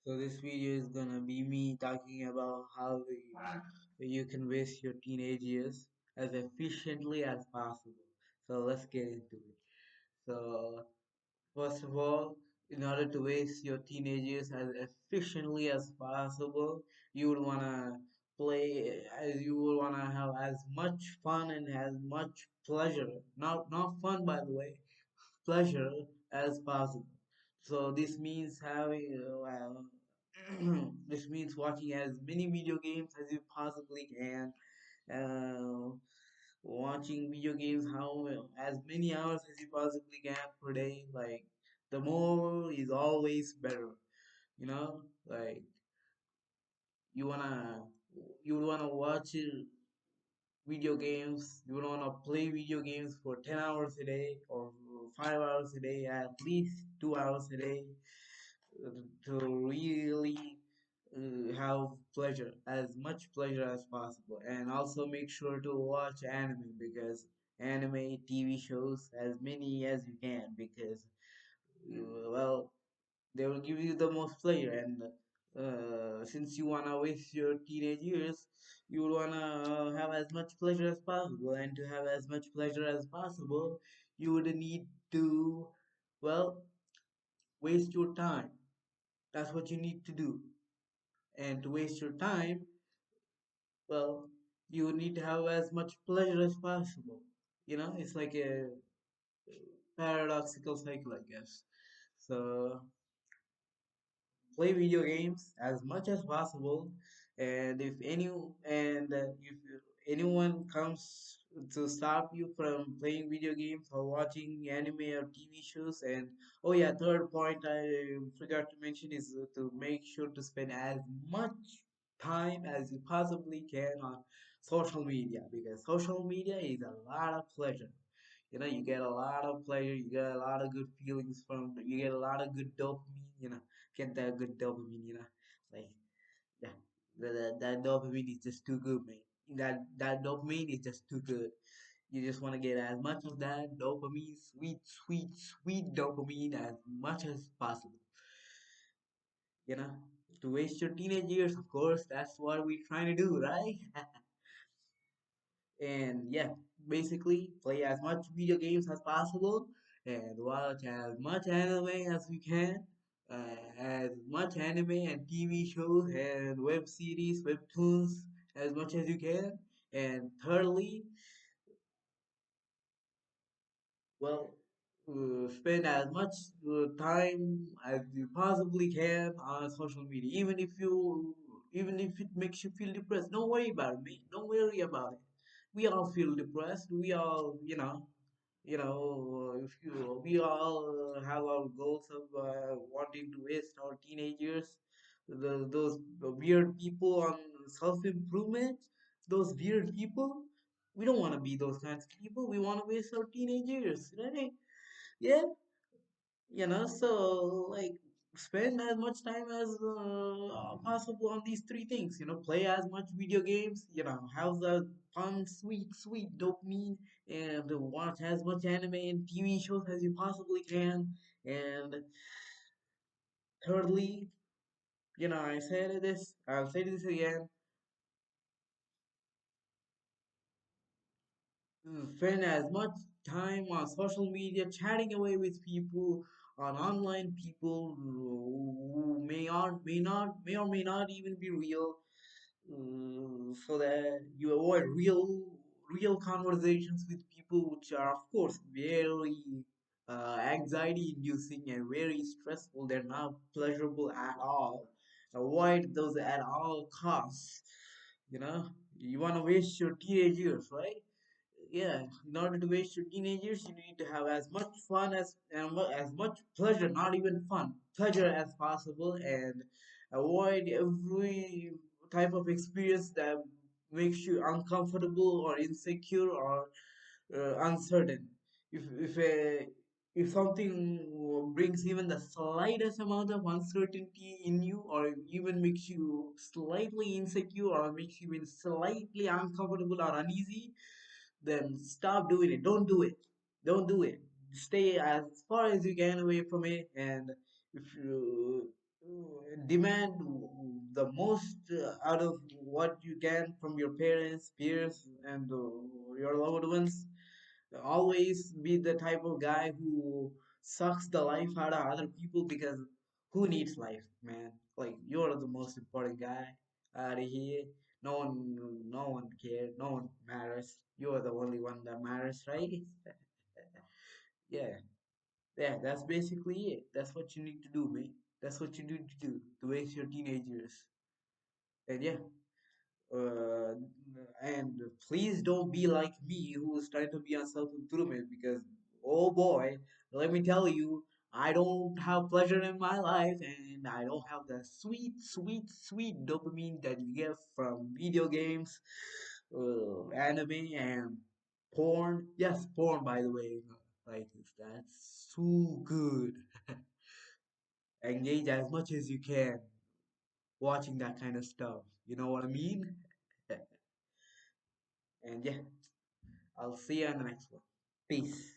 So this video is gonna be me talking about how you can waste your teenage years as efficiently as possible. So let's get into it. So first of all, in order to waste your teenage years as efficiently as possible, you would wanna you would wanna have as much fun and as much pleasure. Not fun by the way, pleasure as possible. So this means having this means watching as many video games as you possibly can. Uh, Watching video games as many hours as you possibly can per day. Like the more is always better. You know, like you wanna you wanna watch video games. You don't want to play video games for 10 hours a day or 5 hours a day, at least 2 hours a day, uh, to really have pleasure, as much pleasure as possible. And also make sure to watch anime, because anime TV shows as many as you can, because well, they will give you the most pleasure. And since you wanna waste your teenage years, you would wanna have as much pleasure as possible. And to have as much pleasure as possible, you would need to, well, waste your time. That's what you need to do. And to waste your time, well, you would need to have as much pleasure as possible. It's like a paradoxical cycle, I guess. So play video games as much as possible, and if anyone comes to stop you from playing video games or watching anime or TV shows. And oh yeah, third point I forgot to mention is to make sure to spend as much time as you possibly can on social media, because social media is a lot of pleasure. You get a lot of pleasure, you get a lot of good feelings from, you get a lot of good dopamine, get that good dopamine, like yeah, that dopamine is just too good, man. That dopamine is just too good. You just want to get as much of that dopamine, sweet, sweet, sweet dopamine as much as possible, you know, to waste your teenage years, of course. That's what we're trying to do, right? And yeah, basically play as much video games as possible and watch as much anime as we can, as much anime and TV shows and web series, webtoons as much as you can. And thirdly, well, spend as much time as you possibly can on social media, even if it makes you feel depressed. Don't worry about it, man. Don't worry about it. We all feel depressed. We all, if you we all have our goals of wanting to waste our teenage years. Those weird people on self-improvement, those weird people, we don't want to be those kinds of people. We want to waste our teenage years, right? Yeah, so like spend as much time as possible on these three things. Play as much video games, have the fun, sweet, sweet dopamine, and watch as much anime and TV shows as you possibly can. And thirdly, I'll say this again: spend as much time on social media, chatting away with people, on online people who may or may not even be real, so that you avoid real conversations with people, which are of course very anxiety inducing and very stressful. They're not pleasurable at all. Avoid those at all costs. you know you want to waste your teenage years, right? Yeah, in order to waste your teenage years, you need to have as much fun as much pleasure, not even fun, pleasure as possible, and avoid every type of experience that makes you uncomfortable or insecure or uncertain. If something brings even the slightest amount of uncertainty in you, or even makes you slightly insecure, or makes you even slightly uncomfortable or uneasy, then stop doing it. Don't do it. Don't do it. Stay as far as you can away from it. And if you demand the most out of what you can from your parents, peers, and your loved ones. Always be the type of guy who sucks the life out of other people because who needs life, man? Like you're the most important guy out of here. No one cares. No one matters. You're the only one that matters, right? Yeah, yeah. That's basically it. That's what you need to do, mate. That's what you need to do to waste your teenage years. And yeah, uh, and please don't be like me who's trying to be on self-improvement because oh boy, let me tell you, I don't have pleasure in my life and I don't have the sweet dopamine that you get from video games, anime and porn. Yes, porn, by the way. Like that's so good. Engage as much as you can watching that kind of stuff, you know what I mean? And yeah, I'll see you on the next one. Peace.